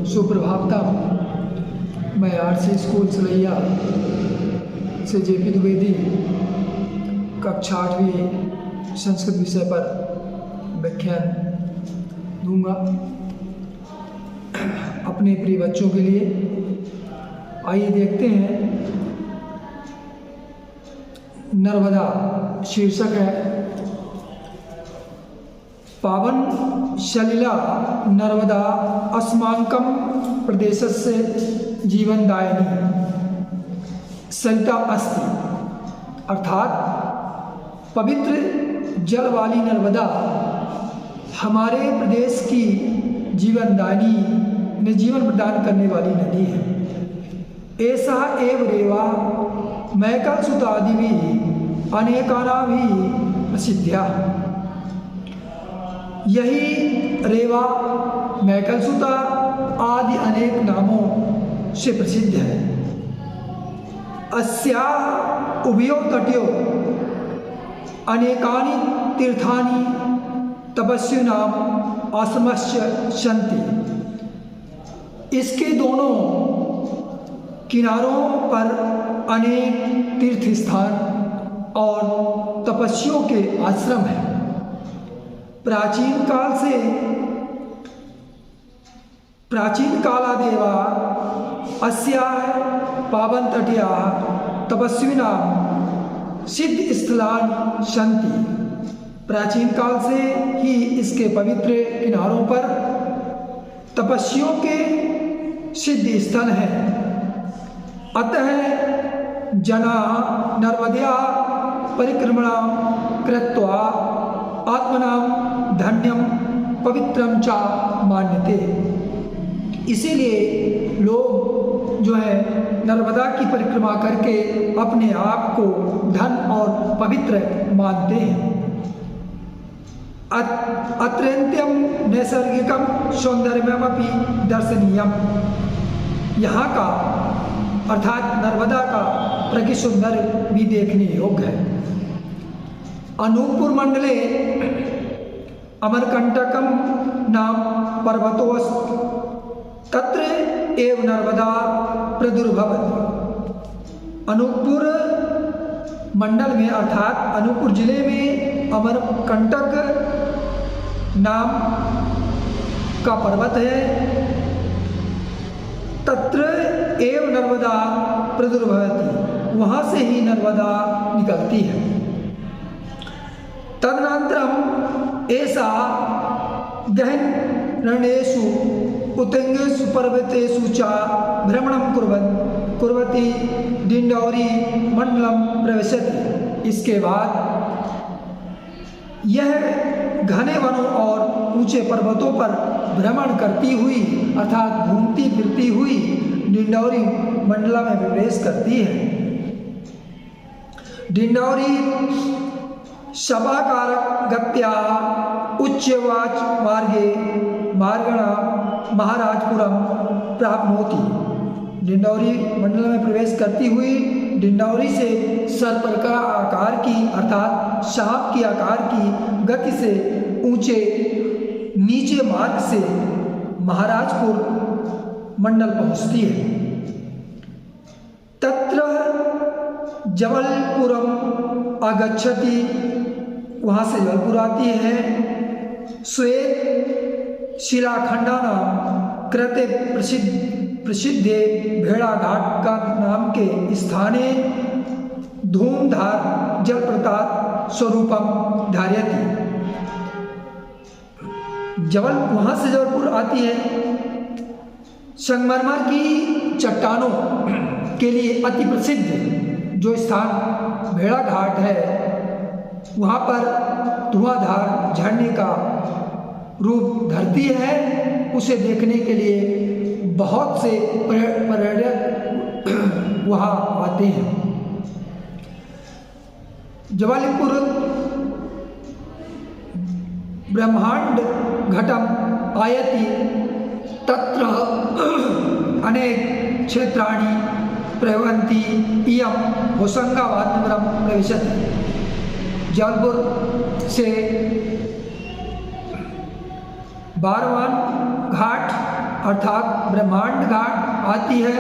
सुप्रभातम। मैं RC school Salaiya से JP Dwivedi कक्षा 8वीं संस्कृत विषय पर व्याख्यान दूंगा अपने प्रिय बच्चों के लिए। आइए देखते हैं। नर्मदा शीर्षक है। पावन सलिला नर्मदा अस्माकं प्रदेशस्य जीवनदायिनी सरिता अस्ति। अर्थात पवित्र जल वाली नर्मदा हमारे प्रदेश की जीवनदायिनी ने जीवन प्रदान करने वाली नदी है। ऐसा एव रेवा मैकलसुतादिभिः अनेकानाभिः प्रसिद्धा। यही रेवा मैकलसुता आदि अनेक नामों से प्रसिद्ध है। अस्याः उभयोः तटयोः अनेकानि तीर्थानि तपस्विनाम् आश्रमश्च सन्ति। इसके दोनों किनारों पर अनेक तीर्थ स्थान और तपस्वियों के आश्रम हैं। प्राचीन कालादेव अस्याः पावन तटीयाः तपस्विनां सिद्ध स्थलानि सन्ति। प्राचीन काल से ही इसके पवित्र किनारों पर तपस्वियों के सिद्ध स्थल हैं। अतः जनाः नर्मद्याः परिक्रमणां कृत्वा आत्मनां धन्यं पवित्रं च मान्यते। इसीलिए लोग जो है नर्मदा की परिक्रमा करके अपने आप को धन और पवित्र मानते हैं। अत्यंत्यम नैसर्गिकम सौंदर्यमपि दर्शनीयम। यहाँ का अर्थात नर्मदा का प्रकृति सौंदर्य भी देखने योग्य है। अनूपपुर मंडले अमरकंटकम नाम पर्वतोऽस्ति। तत्र एव नर्मदा प्रादुर्भवति। अनूपपुर मंडल में अर्थात अनूपपुर जिले में अमरकंटक नाम का पर्वत है। तत्र एव नर्मदा प्रादुर्भवति। वहाँ से ही नर्मदा निकलती है। तदनन्तरम् एषा गहनरणेषु उत्तुंगेषु पर्वतेषु च भ्रमणं कुर्वती डिंडौरी मंडलम प्रविशति। इसके बाद यह घने वनों और ऊंचे पर्वतों पर भ्रमण करती हुई अर्थात घूमती फिरती हुई डिंडौरी मंडला में प्रवेश करती है। डिंडौरी सभाकारक गत्या उच्चवाच मार्गेण महाराजपुरम प्राप्नोति। डिंडौरी मंडल में प्रवेश करती हुई डिंडौरी से सर्पका आकार की अर्थात सांप की आकार की गति से ऊंचे नीचे मार्ग से महाराजपुर मंडल पहुंचती है। तत्र जबलपुरम आगच्छति। वहाँ से जबलपुर आती है। श्वेत शिलाखंडानां कृते प्रसिद्धे भेड़ाघाट का नाम के स्थाने धूमधार जलप्रपात स्वरूपम धारयति। वहाँ से जबलपुर आती है। संगमरमर की चट्टानों के लिए अति प्रसिद्ध जो स्थान भेड़ाघाट है वहाँ पर धुआंधार झरने का रूप धरती है। उसे देखने के लिए बहुत से पर्यटक वहाँ आते हैं। जबलपुर ब्रह्मांड घटम आयति। तत्र अनेक क्षेत्राणि प्रभवन्ति। इयं होशंगाबाद नगरं प्रविशति। जबलपुर से बारवान घाट अर्थात ब्रह्मांड घाट आती है।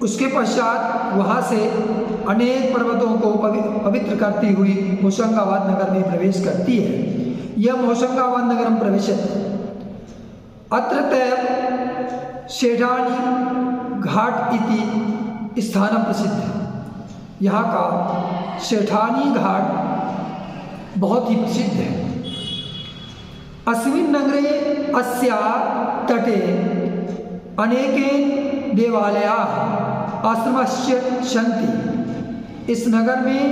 उसके पश्चात वहाँ से अनेक पर्वतों को पवित्र करती हुई होशंगाबाद नगर में प्रवेश करती है। यह होशंगाबाद नगरम प्रविशति अत्र सेठानी घाट इति स्थान प्रसिद्ध है। यहाँ का सेठानी घाट बहुत ही प्रसिद्ध है। अस्मिन् नगरे अस्या तटे अनेके देवालयाः आश्रमस्य सन्ति। इस नगर में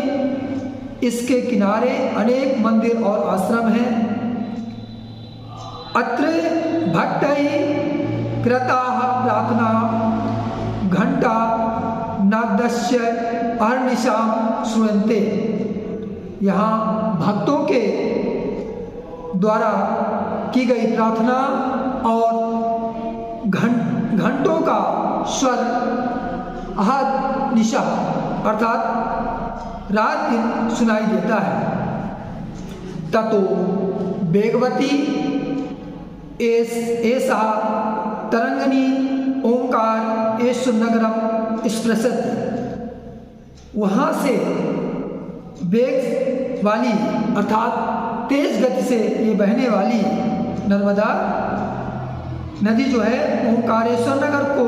इसके किनारे अनेक मंदिर और आश्रम हैं। अत्र भक्तैः कृताः प्रार्थना घंटा नादस्य अहर्निशां श्रूयन्ते। यहाँ भक्तों के द्वारा की गई प्रार्थना और घंटों का स्वर अहद निशा अर्थात रात दिन सुनाई देता है। ततो वेगवती ऐसा तरंगनी ओंकार एस नगरम स्पृशति। वहाँ से वेग वाली अर्थात तेज गति से ये बहने वाली नर्मदा नदी जो है ओंकारेश्वर नगर को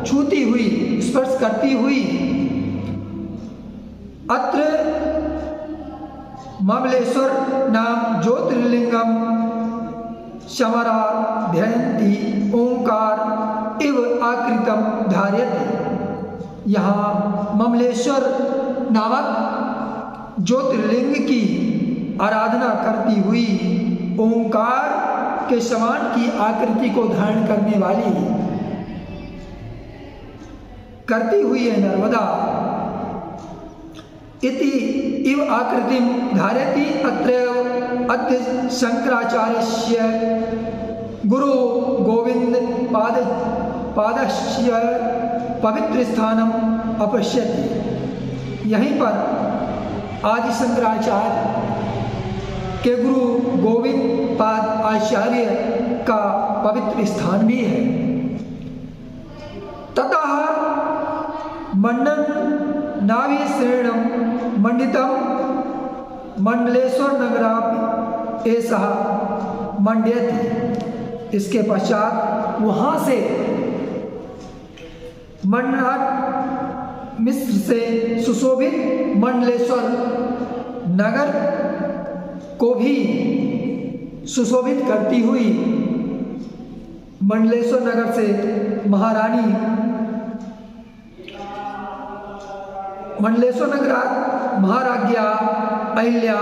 छूती हुई स्पर्श करती हुई अत्र ममलेश्वर नाम ज्योतिर्लिंगम समराध्ययन्ति ओंकार इव आकृतम धारयति। यहाँ ममलेश्वर नामक ज्योतिर्लिंग की आराधना करती हुई ओंकार के समान की आकृति को धारण करने वाली करती हुई है नर्मदा इति इव आकृतिम धारयति। अत्र अद्य शंकराचार्यस्य गुरु गोविंद पादस्य पवित्र स्थानम अपश्यति। यहीं पर आदि शंकराचार्य के गुरु गोविंद पाद आचार्य का पवित्र स्थान भी है। ततः मंडन नावी श्रेणम मंडितम मंडलेश्वर नगरापि ऐसा मंड्यति। इसके पश्चात वहाँ से मंडनाथ मिस्र से सुशोभित मंडलेश्वर नगर को भी सुशोभित करती हुई मंडलेश्वर नगर से महारानी मंडलेश्वर नगरात महाराज्ञा अहिल्या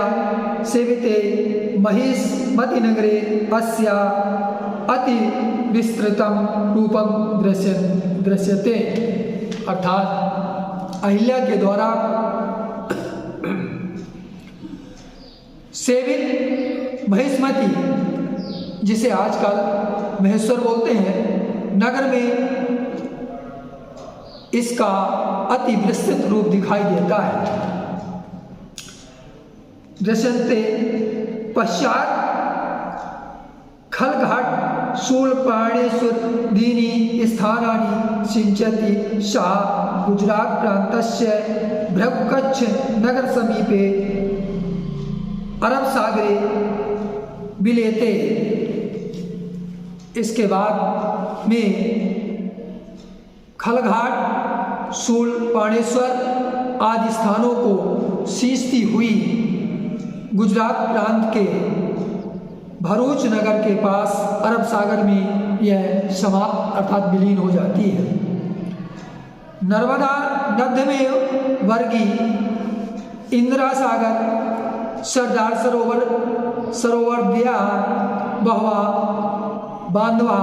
सेविते महिष्मति नगरे अस्या अति विस्तृतम रूपम दृश्यते। अर्थात अहिल्या के द्वारा सेवित महिष्मति जिसे आजकल महेश्वर बोलते हैं नगर में इसका अति विस्तृत रूप दिखाई देता है। दृश्यन्ते पश्चात खलघाट शूलपाणेश्वर दीनी स्थानानि सिंचति। शाह गुजरात प्रान्तस्य भृगुकच्छ नगर समीपे अरब सागरे विलेते। इसके बाद में खलघाट शूल पाणेश्वर आदि स्थानों को सींचती हुई गुजरात प्रांत के भरूच नगर के पास अरब सागर में यह समाप्त अर्थात विलीन हो जाती है। नर्मदा नद्यमेव वर्गी इंदिरा सागर सरदार सरोवर दया बहवा बांधवा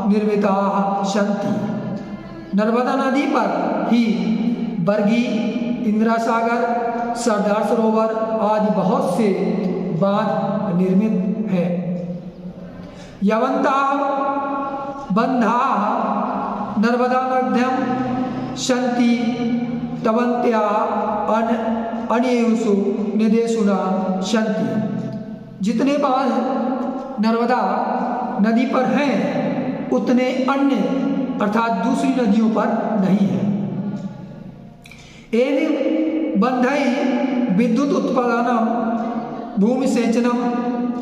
निर्मिता सन्ति। नर्मदा नदी पर ही बरगी इंदिरा सागर सरदार सरोवर आदि बहुत से बांध निर्मित हैं। यवंता बंधा नर्मदा मध्यम सन्ति तवंत्या अनेयुषु निदेशुना सन्ति। जितने बांध नर्मदा नदी पर हैं उतने अन्य अर्थात दूसरी नदियों पर नहीं है। एवं बंधई विद्युत उत्पादनम, भूमि सेचनम,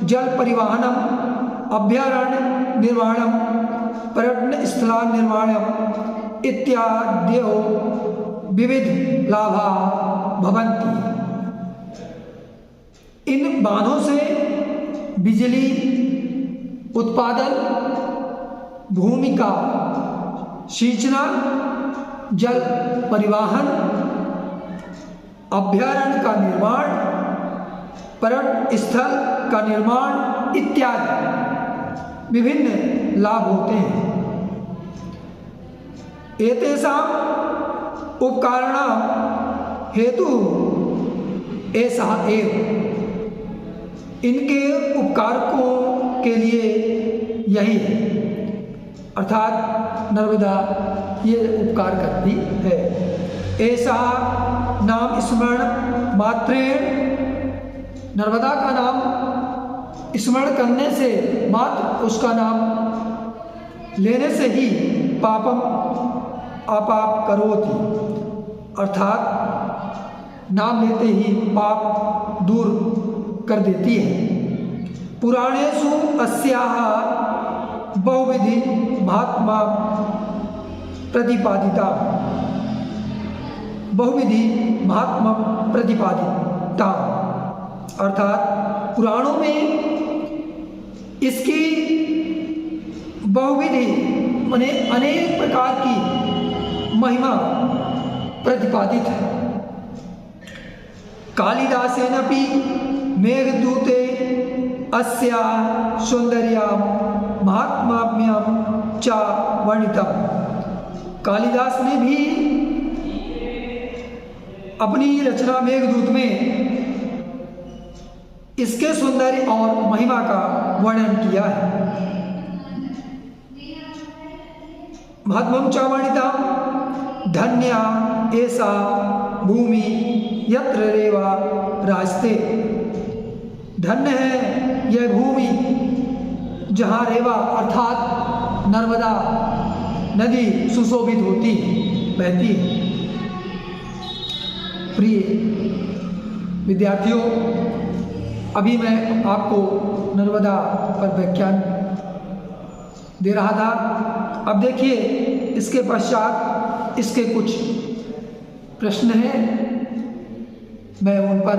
जल परिवहनम, अभ्यारण्य निर्माणम, पर्यटन स्थल निर्माणम इत्याद्यो विविध लाभा भवन्ति। इन बांधों से बिजली उत्पादन, भूमि का सींचना, जल परिवहन, अभ्यारण्य का निर्माण, पर्यटन स्थल का निर्माण इत्यादि विभिन्न लाभ होते हैं। एतेषां उपकारणां हेतु ऐसा एव, इनके उपकारकों के लिए यही है, अर्थात नर्मदा ये उपकार करती है। ऐसा नाम स्मरण मात्रेण, नर्मदा का नाम स्मरण करने से मात्र, उसका नाम लेने से ही पापम अपाप करोति, अर्थात नाम लेते ही पाप दूर कर देती है। पुराणेषु अस्याः बहुविधि महात्मा प्रतिपादिता, बहुविधि महात्मा प्रतिपादिता, अर्थात पुराणों में इसकी बहुविधि माने अनेक प्रकार की महिमा प्रतिपादित है। कालिदासेनपि मेघदूते अस्या सौंदर्यां महात्म्यं च वर्णितम्। कालिदास ने भी अपनी रचना मेघदूत में इसके सौंदर्य और महिमा का वर्णन किया है। महात्म्यं च वर्णितम् धन्या एषा भूमि यत्र रेवा राजते। धन्य है यह भूमि जहाँ रेवा अर्थात नर्मदा नदी सुशोभित होती है, बहती है। प्रिय विद्यार्थियों, अभी मैं आपको नर्मदा पर व्याख्यान दे रहा था। अब देखिए इसके पश्चात इसके कुछ प्रश्न हैं, मैं उन पर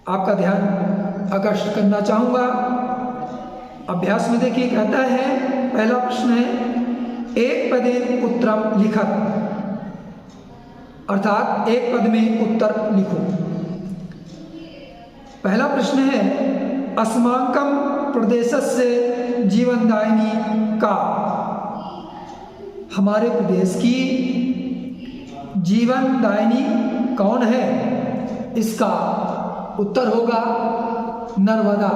आपका ध्यान आकर्षित करना चाहूँगा। अभ्यास में देखिए कहता है, पहला प्रश्न है एक पदेन उत्तरम लिखत, अर्थात एक पद में उत्तर लिखो। पहला प्रश्न है अस्माकं प्रदेशस्य जीवनदायिनी का, हमारे प्रदेश की जीवनदायिनी कौन है? इसका उत्तर होगा नर्मदा।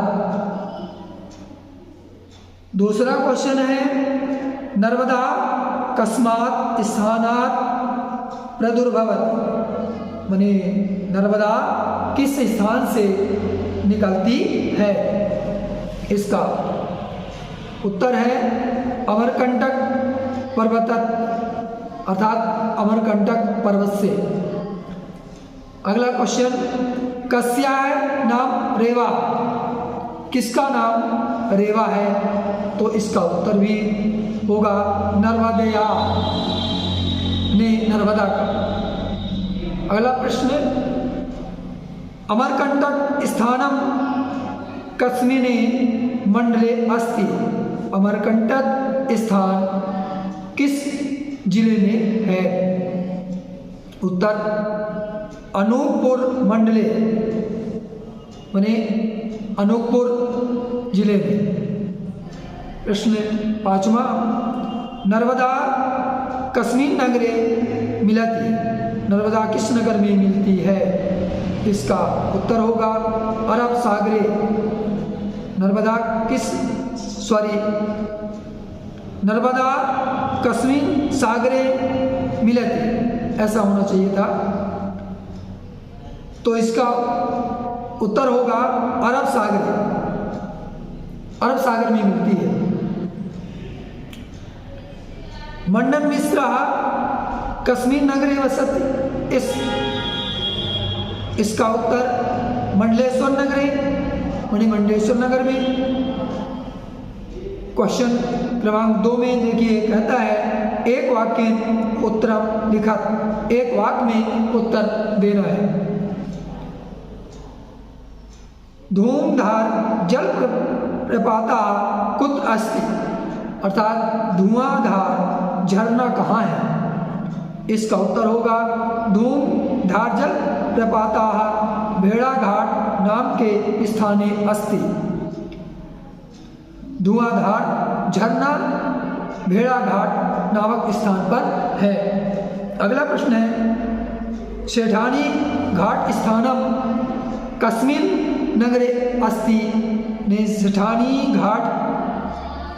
दूसरा क्वेश्चन है नर्मदा कस्मात् स्थानात् प्रादुर्भवति, माने नर्मदा किस स्थान से निकलती है? इसका उत्तर है अमरकंटक पर्वत, अर्थात अमरकंटक पर्वत से। अगला क्वेश्चन कस्याय नाम रेवा, किसका नाम रेवा है? तो इसका उत्तर भी होगा नर्मदेया, ने नर्मदा का। अगला प्रश्न अमरकंटक स्थानम कस्मिने मंडले अस्ति, अमरकंटक स्थान किस जिले में है? उत्तर अनूपपुर मंडले, माने अनूपपुर जिले में। प्रश्न पांचवा नर्मदा कस्मिन् नगरे मिलति, नर्मदा किस नगर में मिलती है? इसका उत्तर होगा अरब सागरे। नर्मदा नर्मदा कस्मिन् सागरे मिलति, ऐसा होना चाहिए था। तो इसका उत्तर होगा अरब सागरे। अरब सागर में मिलती है। मंडन मिश्रा कश्मीर नगरे वसति, इसका उत्तर मंडलेश्वर नगरे, मंडलेश्वर नगर में। क्वेश्चन क्रमांक 2 में देखिए, कहता है एक वाक्य उत्तरम लिखत, एक वाक्य में उत्तर देना है। धूमधार जल प्रपाता कुत्र अस्ति, अर्थात धुआंधार झरना कहाँ है? इसका उत्तर होगा धूमधार जल प्रपाता भेड़ाघाट नाम के स्थाने अस्ति। धुआंधार झरना भेड़ाघाट नामक स्थान पर है। अगला प्रश्न है, सेठानी घाट स्थानम कस्मिन नगरे अस्ति, ने सेठानी घाट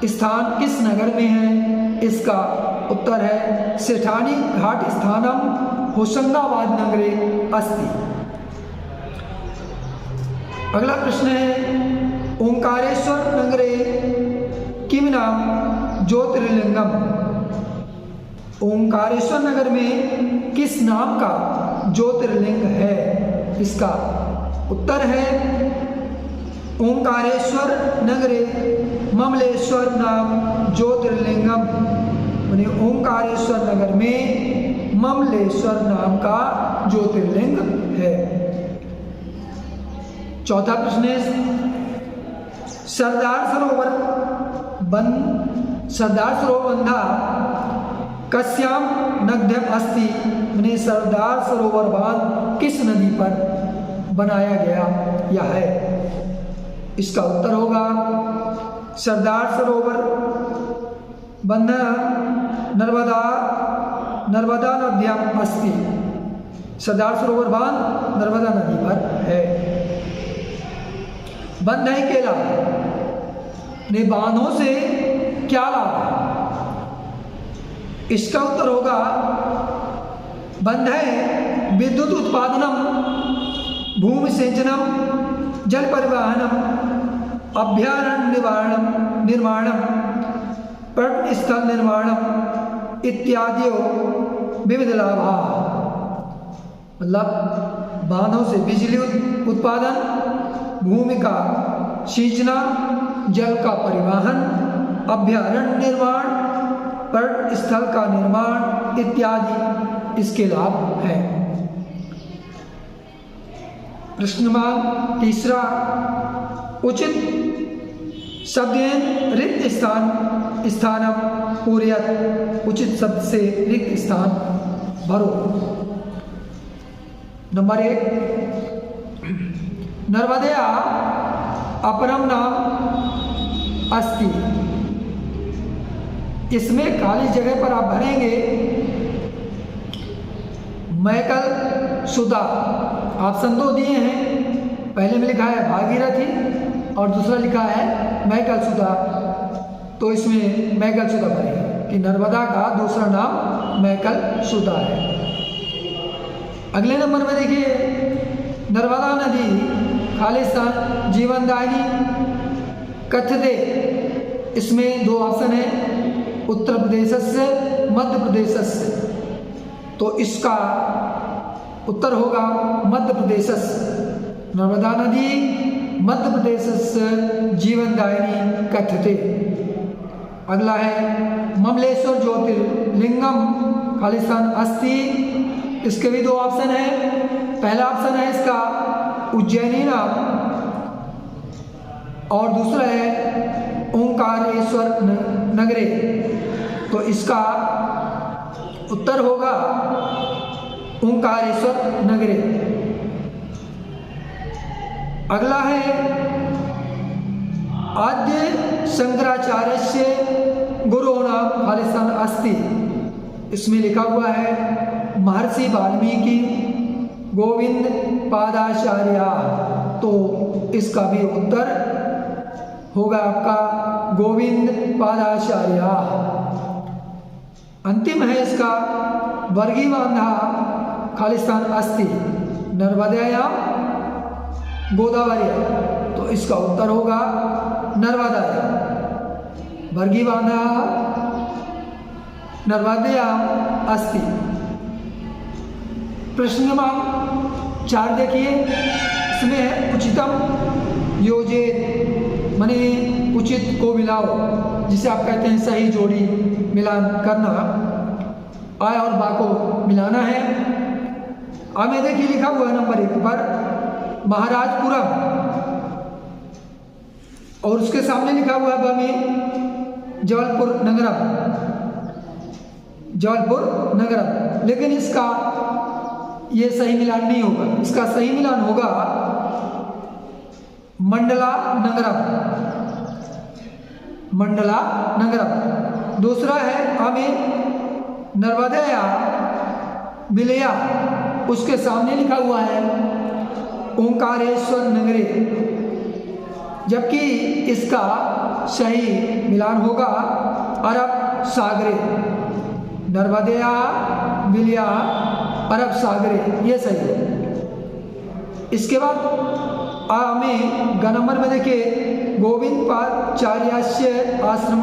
स्थान किस नगर में है? इसका उत्तर है सेठानी घाट स्थानम होशंगाबाद नगरे अस्ति। अगला प्रश्न है, ओंकारेश्वर नगरे किम नाम ज्योतिर्लिंगम, ओंकारेश्वर नगर में किस नाम का ज्योतिर्लिंग है? इसका उत्तर है ओंकारेश्वर नगरे ममलेश्वर नाम ज्योतिर्लिंगम, यानी ओंकारेश्वर नगर में ममलेश्वर नाम का ज्योतिर्लिंग है। चौथा प्रश्न है, सरदार सरोवर बंधा कस्याम नद्याम अस्ति, यानी सरदार सरोवर बांध किस नदी पर बनाया गया या है? इसका उत्तर होगा सरदार सरोवर बंध नर्मदा नद्याम अस्ति, सरदार सरोवर बांध नर्मदा नदी पर है। बंध है के लाभ, ने बांधों से क्या लाभ है? इसका उत्तर होगा बंध है विद्युत उत्पादनम, भूमि सिंचनम, जल परिवहनम, अभ्यारण्य निर्माणम, पर्यटन स्थल निर्माणम इत्यादि विविध लाभा। मतलब बांधों से बिजली उत्पादन, भूमि का सिंचना, जल का परिवहन, अभ्यारण्य निर्माण, पर्यटन स्थल का निर्माण इत्यादि इसके लाभ हैं। प्रश्न नंबर 3, उचित शब्देन रिक्त स्थानम पूरयत, उचित शब्द से रिक्त स्थान भरो। नंबर 1, नर्मदया अपरम नाम अस्ति, इसमें खाली जगह पर आप भरेंगे मैकल सुधा। ऑप्शन 2 दिए हैं, पहले में लिखा है भागीरथी और दूसरा लिखा है मैकल सुधा, तो इसमें मैकल सुधा भरेंगे कि नर्मदा का दूसरा नाम मैकल सुधा है। अगले नंबर में देखिए, नर्मदा नदी खालिस्तान जीवनदायिनी कथ्यते, इसमें 2 ऑप्शन है, उत्तर प्रदेश से मध्य प्रदेश से, तो इसका उत्तर होगा मध्य प्रदेश। नर्मदा नदी मध्य प्रदेश से जीवनदायिनी कथ्यते। अगला है ममलेश्वर ज्योतिर्लिंगम खालिस्तान अस्ति, इसके भी 2 ऑप्शन है। पहला ऑप्शन है इसका उज्जैनी नाम और दूसरा है ओंकारेश्वर नगरे, तो इसका उत्तर होगा ओंकारेश्वर नगरे। अगला है आद्य शंकराचार्य से गुरु नाम खालिस्तान अस्ति, इसमें लिखा हुआ है महर्षि वाल्मीकि गोविंद पादाचार्य, तो इसका भी उत्तर होगा आपका गोविंद पादाचार्य। अंतिम है इसका वर्गी बांधा खालिस्तान अस्ति नर्मदायाम गोदावरी, तो इसका उत्तर होगा नर्मदायाम। वर्गीवाना नर्मदायाम् अस्ति। प्रश्न क्रमांक 4 देखिए, इसमें है उचितम योजित, माने उचित को मिलाओ, जिसे आप कहते हैं सही जोड़ी मिलान करना। आ और बा को मिलाना है। आ में देखिए लिखा हुआ है नंबर 1 पर महाराजपुरम, और उसके सामने लिखा हुआ है ब में जबलपुर नगरम, जबलपुर नगरम। लेकिन इसका ये सही मिलान नहीं होगा, इसका सही मिलान होगा मंडला नगरम, मंडला नगरम। दूसरा है हमें नर्मदाया बिलया, उसके सामने लिखा हुआ है ओंकारेश्वर नगरे, जबकि इसका सही मिलान होगा अरब सागरे, नर्मदाया बिलया अरब सागरे, ये सही है। इसके बाद आ में ग नंबर में देखिए गोविंद पादचार्यास्य आश्रम,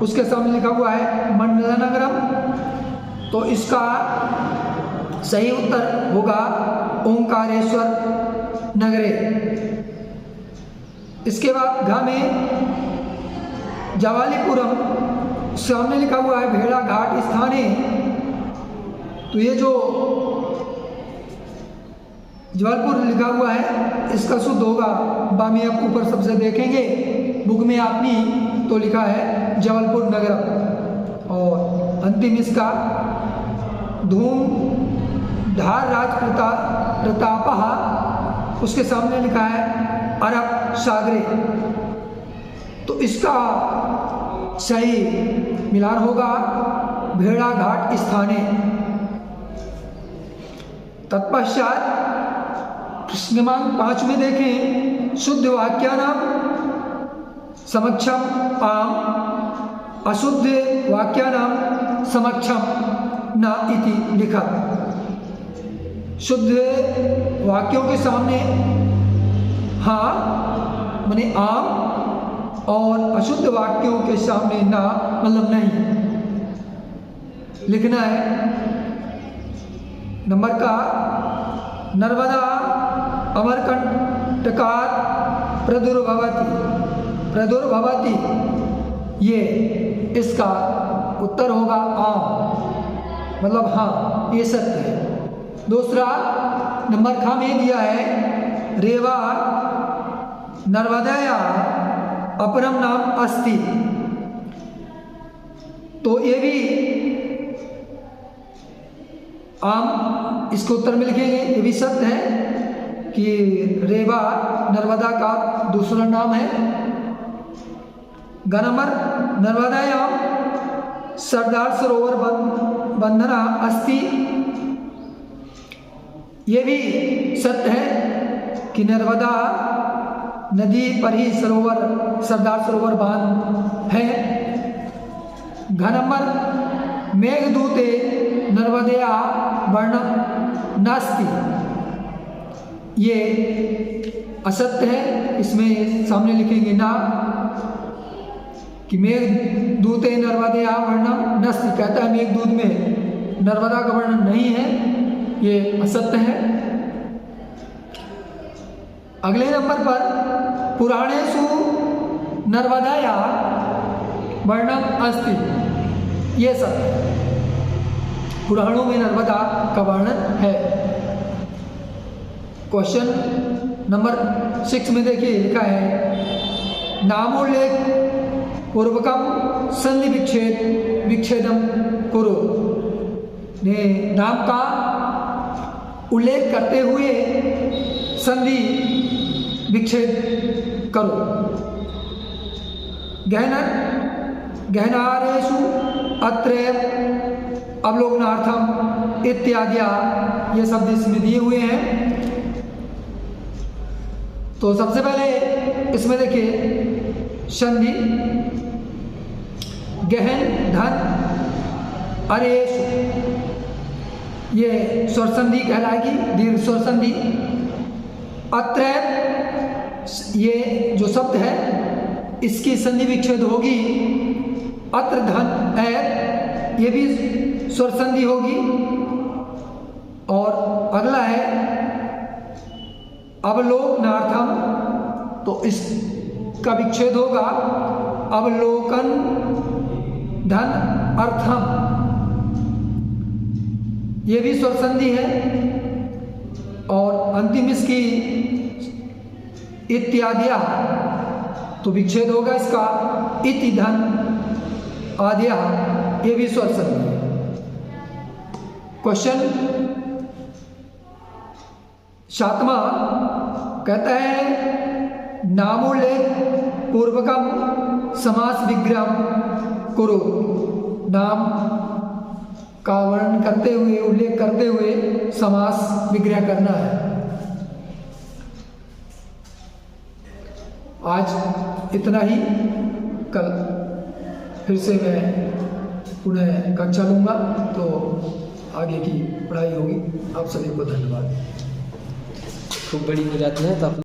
उसके सामने लिखा हुआ है मंडला नगरम, तो इसका सही उत्तर होगा ओंकारेश्वर नगरे। इसके बाद घ में जवालीपुरम, सामने लिखा हुआ है भेड़ा घाट स्थाने, तो ये जो जबलपुर लिखा हुआ है इसका शुद्ध होगा बामी, आप ऊपर सबसे देखेंगे बुक में आपने तो लिखा है जबलपुर नगरम। और अंतिम इसका धूम धार राज प्रताप, उसके सामने लिखा है अरब सागरे, तो इसका सही मिलान होगा भेड़ा घाट स्थाने। तत्पश्चात प्रश्न क्रमांक 5 में देखें शुद्ध वाक्यानाम समक्षम आम, अशुद्ध वाक्यानाम समक्षम न इति लिखा। शुद्ध वाक्यों के सामने हाँ माने आम, और अशुद्ध वाक्यों के सामने ना मतलब नहीं लिखना है। नंबर का नर्मदा अमरकंटकात् प्रदुर्भवति, ये इसका उत्तर होगा आम, मतलब हाँ ये सत्य है। दूसरा नंबर खा में दिया है रेवा नर्मदाया अपरम नाम अस्ति, तो ये भी आम, इसको उत्तर में लिखेंगे। ये भी सत्य है कि रेवा नर्मदा का दूसरा नाम है। ग नंबर नर्मदायाम सरदार सरोवर बंधना अस्ति, ये भी सत्य है कि नर्मदा नदी पर ही सरोवर सरदार सरोवर बांध है। घ नंबर मेघदूते नर्मदया वर्णम नास्ति, ये असत्य है, इसमें सामने लिखेंगे ना कि मेघदूते नर्मदया वर्णम नास्ति, कहता है मेघदूत में नर्मदा का वर्णन नहीं है, ये असत्य है। अगले नंबर पर पुराणेषु नर्मदाया वर्णम अस्ति, ये सत्य है, पुराणों में नर्मदा का वर्णन है। क्वेश्चन नंबर 6 में देखिए लिखा है नामोल्लेख पूर्वकम संधि विच्छेदम कुरु, ने नाम का उल्लेख करते हुए संधि विच्छेद करो। गहनारेषु अत्रैव अवलोकनार्थम इत्यादि, ये शब्द इसमें दिए हुए हैं। तो सबसे पहले इसमें देखिए संधि गहन धन अरेषु, ये स्वर संधि कहलाएगी, दीर्घ स्वर संधि। अत्रैव, ये जो शब्द है इसकी संधि विच्छेद होगी अत्र धन एर, ये भी स्वर संधि होगी। और अगला है अवलोकनार्थम, तो इसका विच्छेद होगा अवलोकन धन अर्थम, ये भी स्वर संधि है। और अंतिम इसकी इत्याद्या, तो विच्छेद होगा इसका इति धन आद्या, ये भी स्वर संधि है। क्वेश्चन 7वां कहता है नामोल्लेख पूर्वकम समास विग्रह करो, नाम का वर्णन करते हुए, उल्लेख करते हुए समास विग्रह करना है। आज इतना ही, कल फिर से मैं पुनः कक्षा लूँगा, तो आगे की पढ़ाई होगी। आप सभी को धन्यवाद। खूब बड़ी हो जाती है तो